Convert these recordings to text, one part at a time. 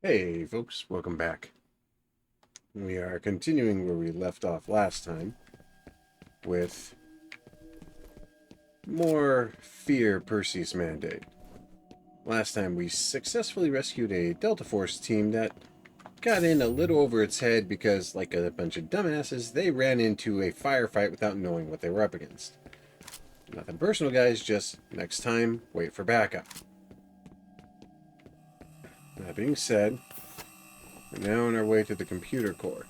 Hey folks, welcome back. We are continuing where we left off last time with more Fear Perseus mandate. Last time we successfully rescued a Delta Force team that got in a little over its head because, like a bunch of dumbasses, they ran into a firefight without knowing what they were up against. Nothing personal, guys, just next time, wait for backup. That being said, we're now on our way to the computer core.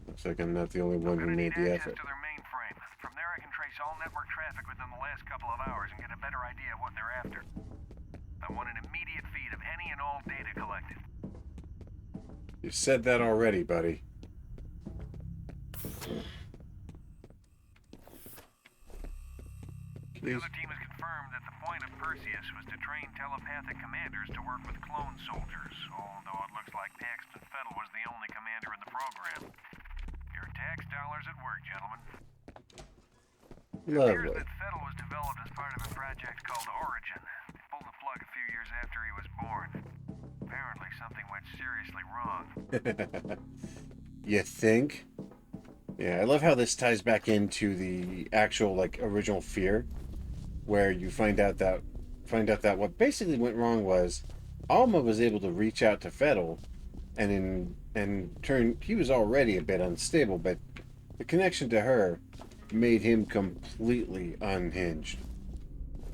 Looks like I'm not the only one who made the effort. To their mainframe. From there I can trace all network traffic within the last couple of hours and get a better idea of what they're after. I want an immediate feed of any and all data collected. You said that already, buddy. The other team has confirmed that the point of Perseus was to train telepathic commanders to work with clone soldiers, although it looks like Paxton Fettel was the only commander in the program. Your tax dollars at work, gentlemen. It appears Lovely. that Fettel was developed as part of a project called Origin. They pulled the plug a few years after he was born. Apparently something went seriously wrong. You think? Yeah, I love how this ties back into the actual original Fear, where you find out that what basically went wrong was Alma was able to reach out to Fettel, and turn he was already a bit unstable, but the connection to her made him completely unhinged.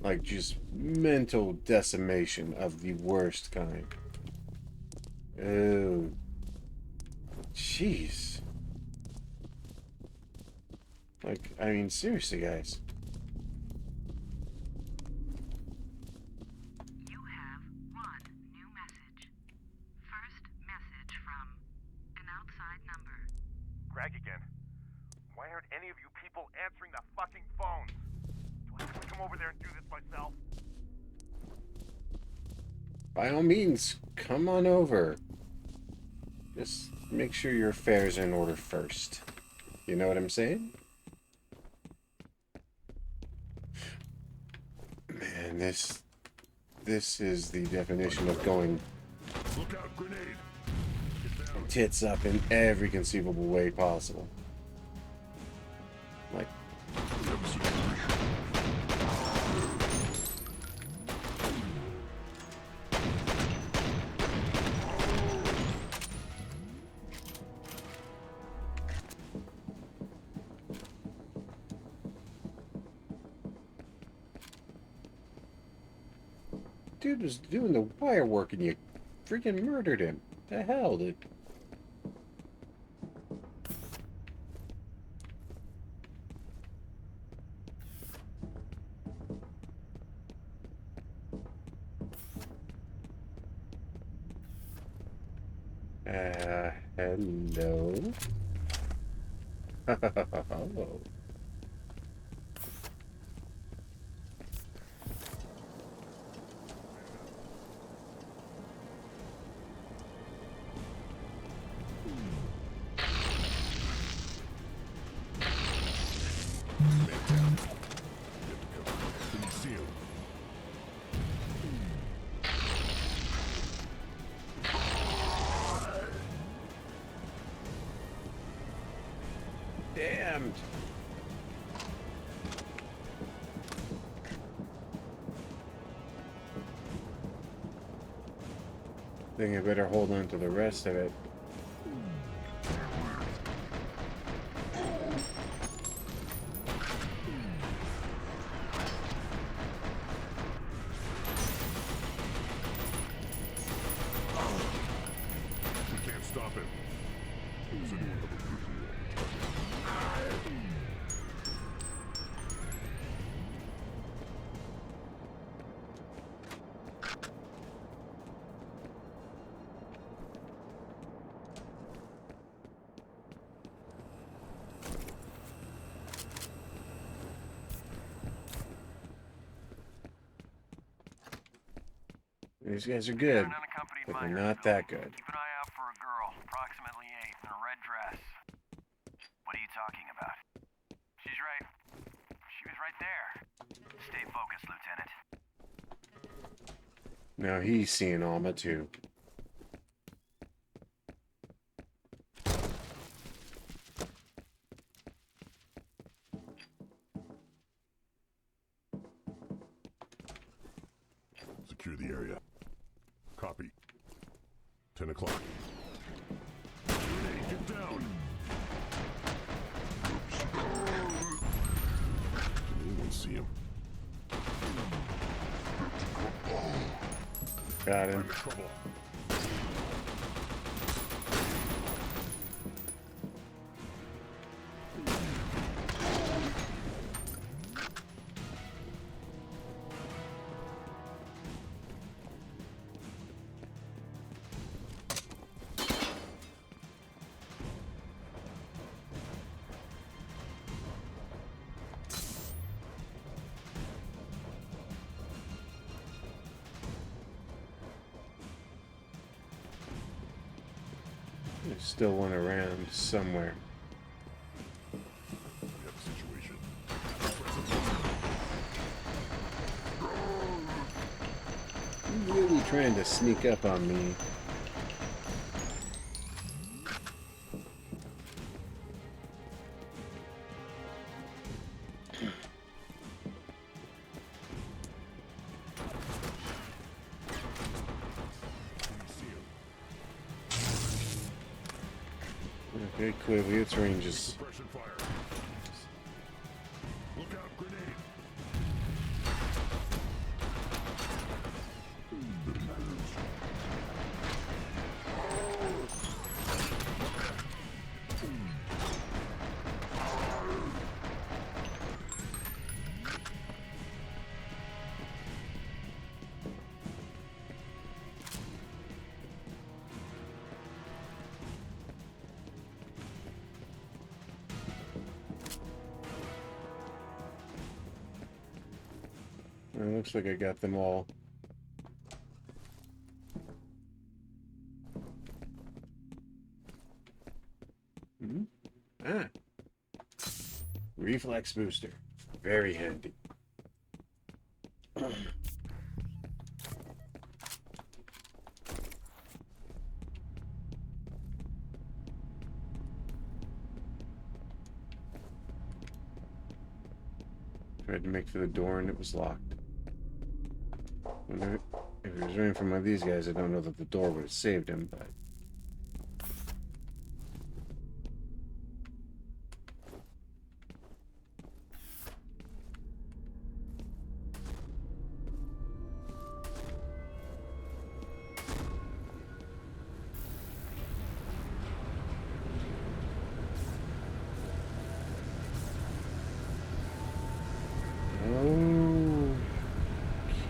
Like just mental decimation of the worst kind. Oh, jeez. Like, I mean, seriously, guys. You have one new message. First message from an outside number. Greg again. Why aren't any of you people answering the fucking phones? Do I have to come over there and do this myself? By all means, come on over. Just make sure your affairs are in order first. You know what I'm saying? Man, this is the definition of going Look out, grenade! tits up in every conceivable way possible. Like, dude was doing the wire work and you freaking murdered him. The hell, dude? Hello? Hello. Conceal. Damned. Think I better hold on to the rest of it. We can't stop him. Does anyone have a visual? These guys are good, An unaccompanied but they're minor. not that good. Keep an eye out for a girl, approximately 8, in a red dress. What are you talking about? right. She was right there. Stay focused, Lieutenant. Now he's seeing Alma too. Secure the area. Copy. 10 o'clock. Grenade, get down! Can anyone see him? Got him. I'm in trouble. There's still one around somewhere. We have a situation. He's really trying to sneak up on me. Okay, clearly its range is... Suppression fire. Look out, grenade! It looks like I got them all. Ah. Reflex booster. Very handy. Tried to make for the door and it was locked. Wonder if he was running from one of these guys, I don't know that the door would have saved him, but...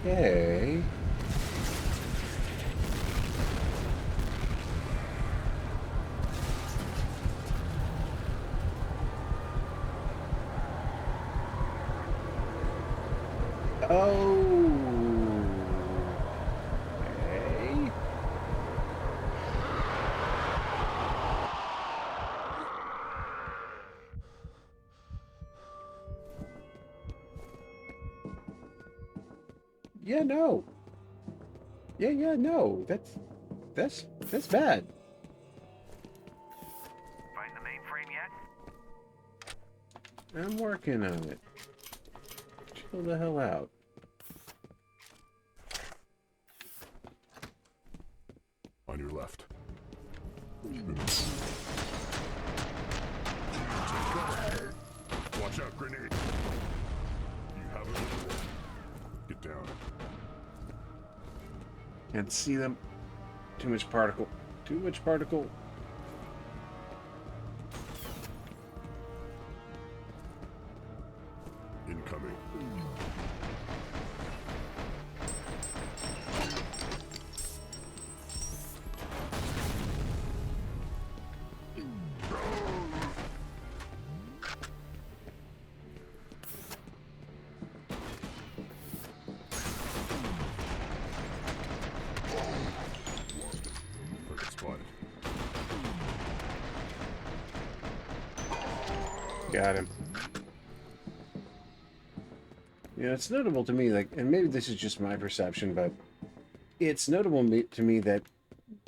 Okay. Okay. Yeah, no. Yeah, no. That's bad. Find the mainframe yet? I'm working on it. Chill the hell out. On your left. Watch out, grenade! You have it. Get down. Can't see them. Too much particle. Too much particle. Incoming. Target spotted. Got him. You know, it's notable to me, like, and maybe this is just my perception, but it's notable to me that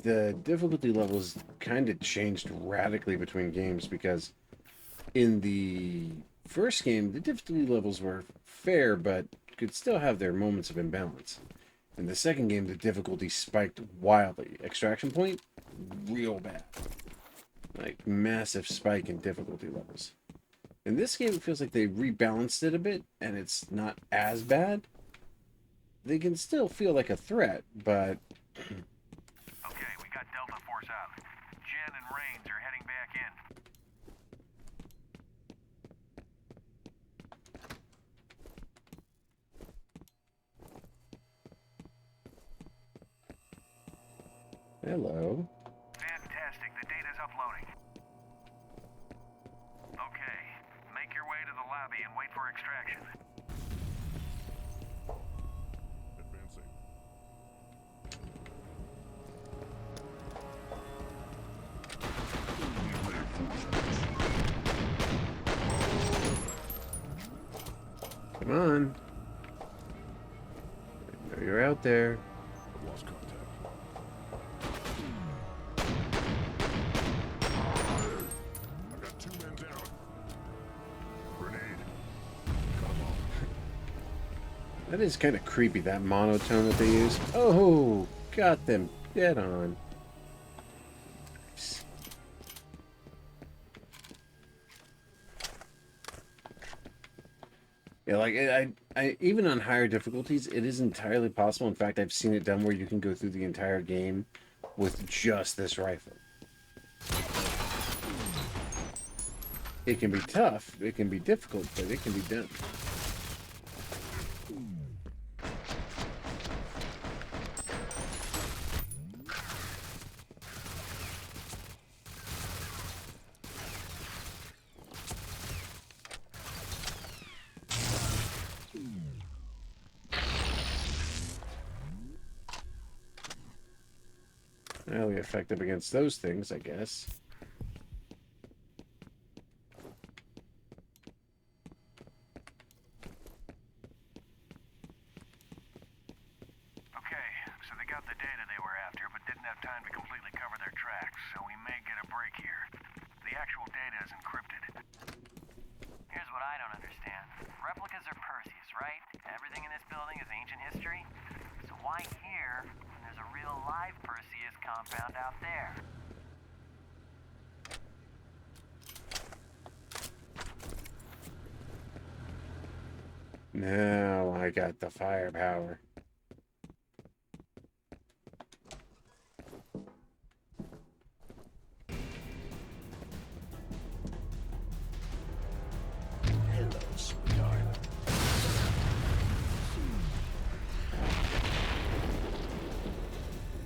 the difficulty levels kind of changed radically between games because in the first game, the difficulty levels were fair, but could still have their moments of imbalance. In the second game, the difficulty spiked wildly. Extraction point, real bad. Like, massive spike in difficulty levels. In this game, it feels like they rebalanced it a bit, and it's not as bad. They can still feel like a threat, but... Okay, we got Delta Force out. Jen and Rains are heading back in. Hello. Fantastic, the data's uploading. Okay, make your way to the lobby and wait for extraction. Advancing. Come on. I know you're out there. I've lost contact. I've got 2 men down. Grenade. Come on. That is kind of creepy, that monotone that they use. Oh, got them dead on. Nice. Yeah, like I even on higher difficulties, it is entirely possible. In fact, I've seen it done where you can go through the entire game with just this rifle. It can be tough, it can be difficult, but it can be done. Highly effective against those things, I guess. Okay, so they got the data they were after, but didn't have time to completely cover their tracks, so we may get a break here. The actual data is encrypted. Here's what I don't understand. Replicas are Perseus, right? Everything in this building is ancient history. So why here when there's a real live Perseus compound out there? Now I got the firepower. Hello, sweetheart.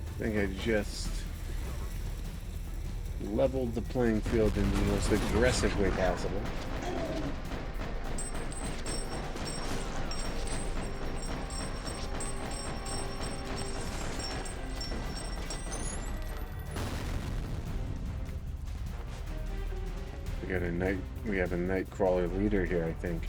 I think I just leveled the playing field in the most aggressive way possible. We have a NightCrawler leader here, I think.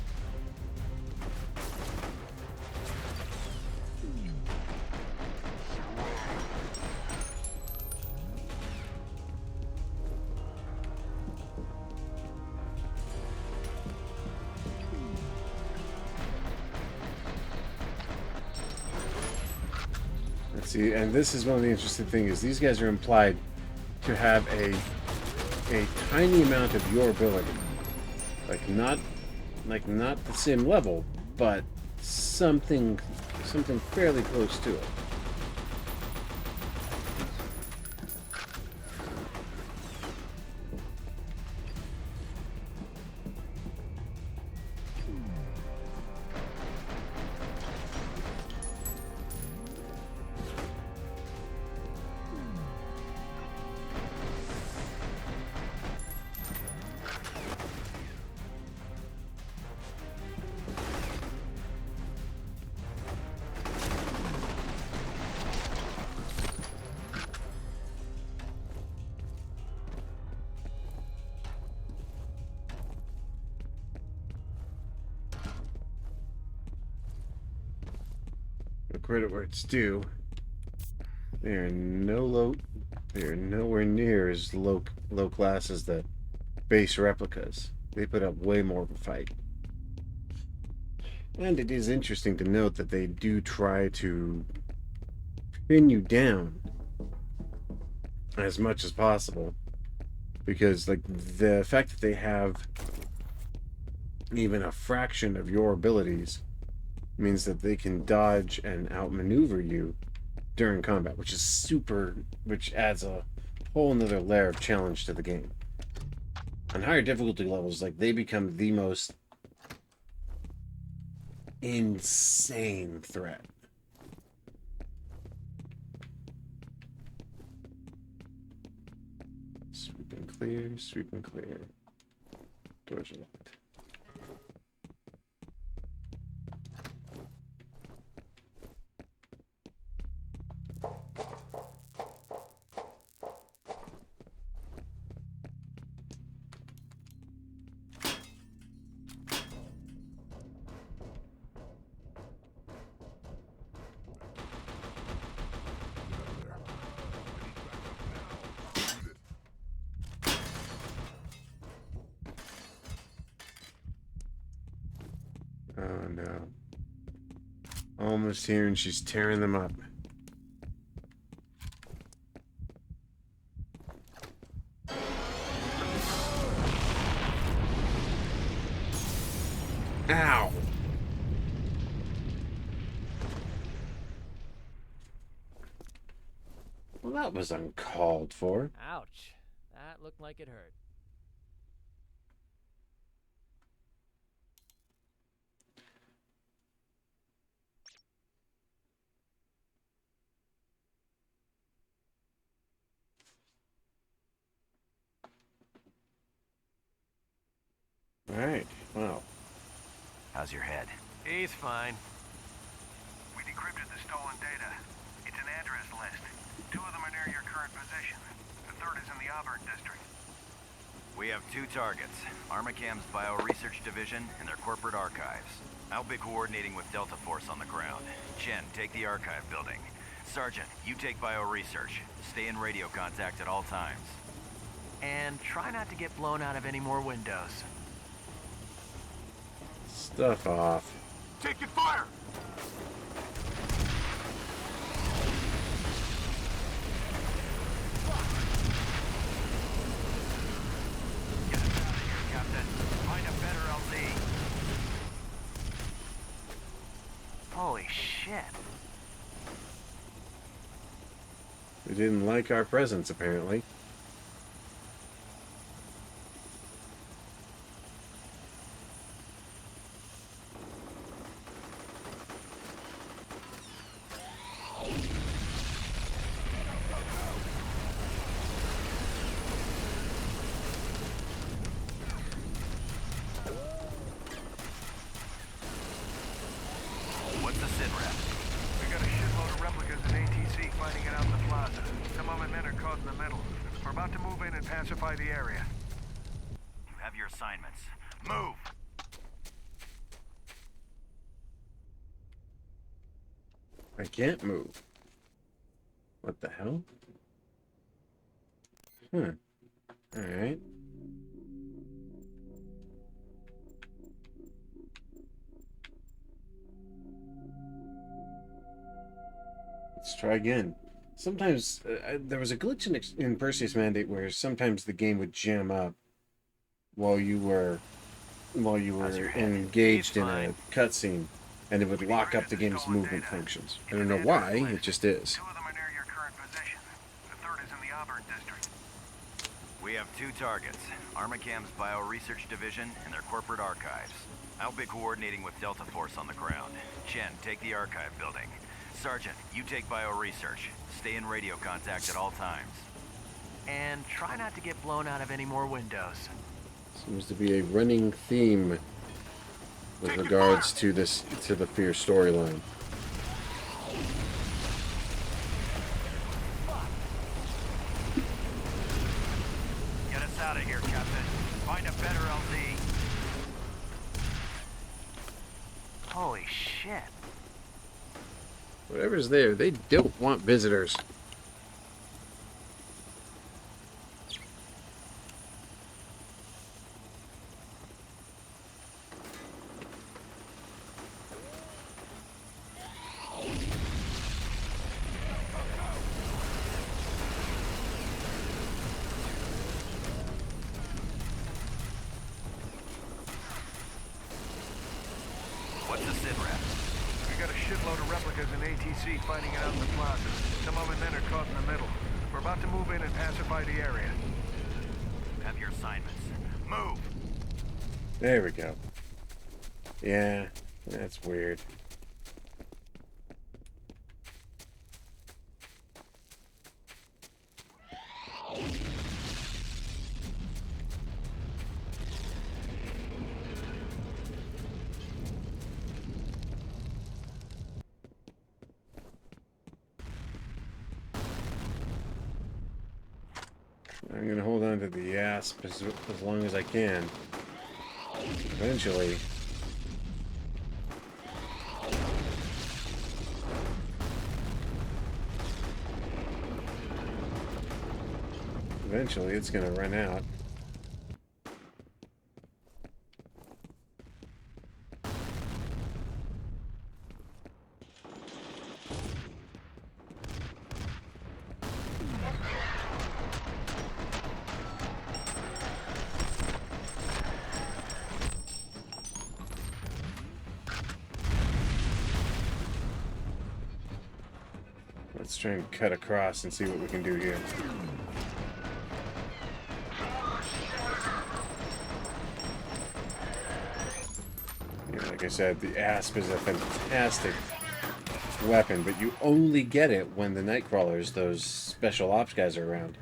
Let's see, and this is one of the interesting things, is these guys are implied to have a tiny amount of your ability. Not the same level, but something fairly close to it. credit where it's due. They are they are nowhere near as low class as the base replicas. They put up way more of a fight. And it is interesting to note that they do try to pin you down as much as possible, because like the fact that they have even a fraction of your abilities means that they can dodge and outmaneuver you during combat, which adds a whole nother layer of challenge to the game. On higher difficulty levels, like, they become the most insane threat. Sweep and clear, sweep and clear. Doors are locked. Oh no. Almost here and she's tearing them up. Ow! Well, that was uncalled for. Ouch. That looked like it hurt. Alright, well. How's your head? He's fine. We decrypted the stolen data. It's an address list. 2 of them are near your current position. The 3rd is in the Auburn district. We have 2 targets. Armacam's Bioresearch Division and their corporate archives. I'll be coordinating with Delta Force on the ground. Chen, take the archive building. Sergeant, you take Bioresearch. Stay in radio contact at all times. And try not to get blown out of any more windows. Stuff off. Taking fire! Get us out of here, Captain. Find a better LZ. Holy shit. They didn't like our presence, apparently. What's the sit rep? We got a shitload of replicas and ATC fighting it out in the plaza. Some of my men are caught in the middle. We're about to move in and pacify the area. You have your assignments. Move! I can't move. What the hell? Alright. Let's try again. Sometimes there was a glitch in Perseus Mandate where sometimes the game would jam up while you were engaged in a cutscene, and it would lock up the game's movement functions. I don't know why, it just is. 2 of them are near your current position. The 3rd is in the Auburn district. We have 2 targets. Armacam's Bioresearch Division and their corporate archives. I'll be coordinating with Delta Force on the ground. Chen, take the archive building. Sergeant, you take Bioresearch. Stay in radio contact at all times. And try not to get blown out of any more windows. Seems to be a running theme with regards to the Fear storyline. Get us out of here, Captain. Find a better LZ. Holy shit. Whatever's there, they don't want visitors. What's the sit rep? We got a shitload of replicas in ATC fighting it out in the plaza. Some of them then are caught in the middle. We're about to move in and pacify the area. Have your assignments. Move! There we go. Yeah, that's weird. I'm gonna hold on to the asp as long as I can. Eventually. Eventually, it's gonna run out. Let's try and cut across and see what we can do here. Yeah, like I said, the asp is a fantastic weapon, but you only get it when the NightCrawlers, those special ops guys, are around.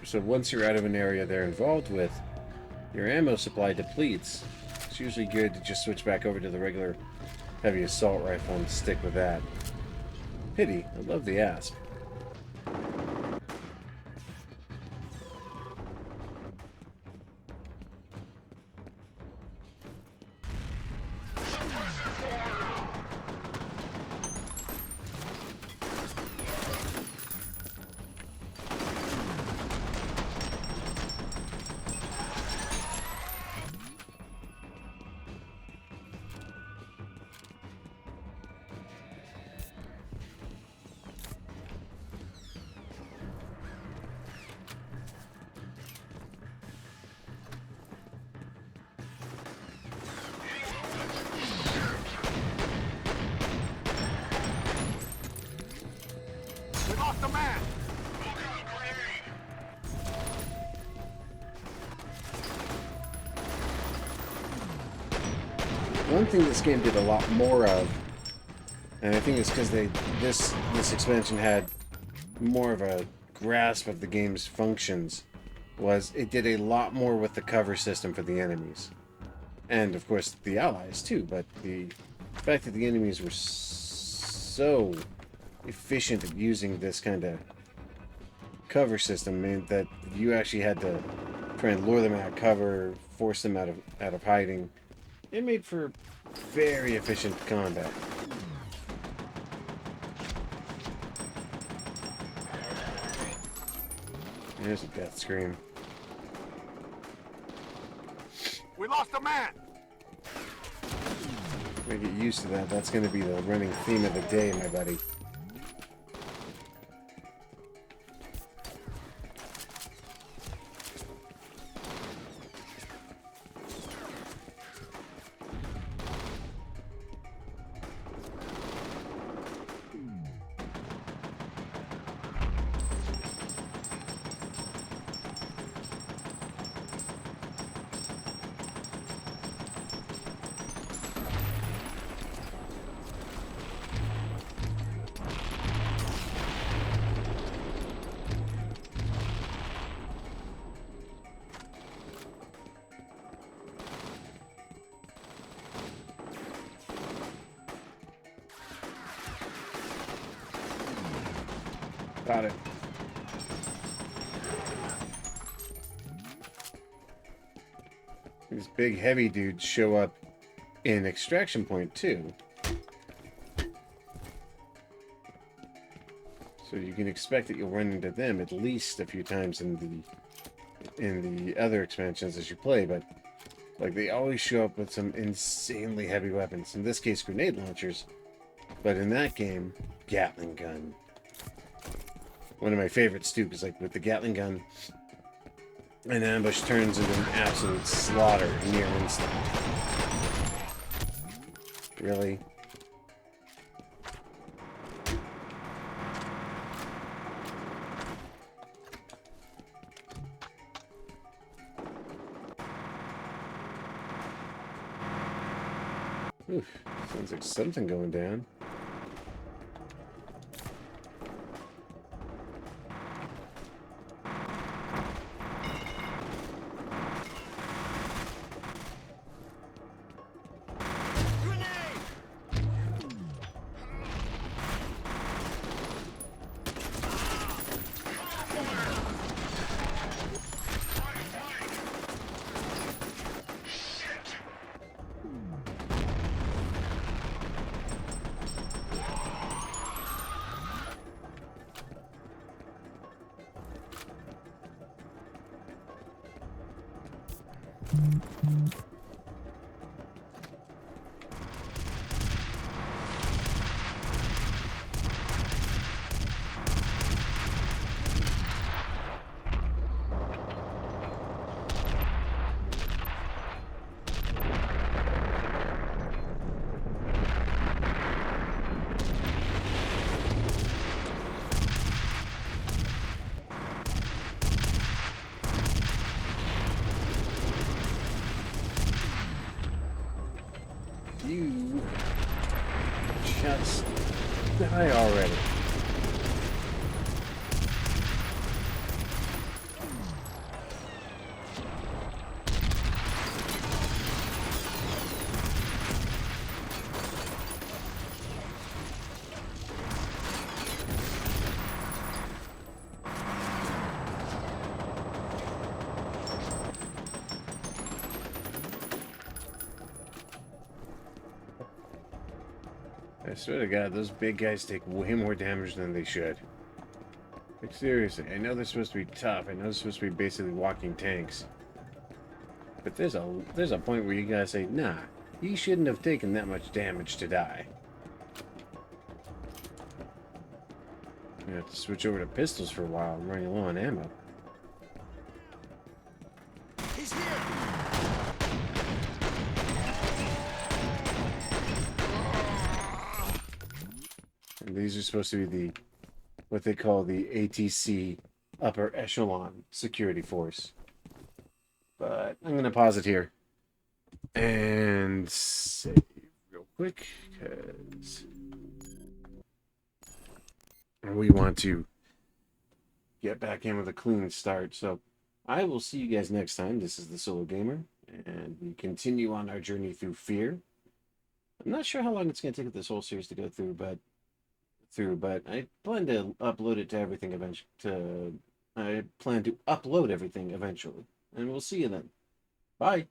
So once you're out of an area they're involved with, your ammo supply depletes. It's usually good to just switch back over to the regular heavy assault rifle and stick with that. Pity, I love the asp. We lost the man! One thing this game did a lot more of, and I think it's because this expansion had more of a grasp of the game's functions, was it did a lot more with the cover system for the enemies. And of course the allies too, but the fact that the enemies were so efficient at using this kind of cover system meant that you actually had to try and lure them out of cover, force them out of hiding. It made for very efficient combat. There's a death scream. We lost a man! I get used to that. That's going to be the running theme of the day, my buddy. Got it. These big heavy dudes show up in Extraction Point too. So you can expect that you'll run into them at least a few times in the other expansions as you play, but like they always show up with some insanely heavy weapons. In this case, grenade launchers, but in that game, Gatling gun. One of my favorites too, because like with the Gatling gun, an ambush turns into an absolute slaughter near instant. Really? Oof, sounds like something going down. You just die already. I swear to God, those big guys take way more damage than they should. Like, seriously, I know they're supposed to be tough. I know they're supposed to be basically walking tanks. But there's a point where you gotta say, nah, he shouldn't have taken that much damage to die. You have to switch over to pistols for a while. I'm running low on ammo. He's here! And these are supposed to be what they call the ATC upper echelon security force. But I'm going to pause it here and save real quick because we want to get back in with a clean start. So I will see you guys next time. This is the Solo Gamer, and we continue on our journey through Fear. I'm not sure how long it's going to take this whole series to go through, but I plan to upload it to everything eventually. I plan to upload everything eventually, and we'll see you then. Bye.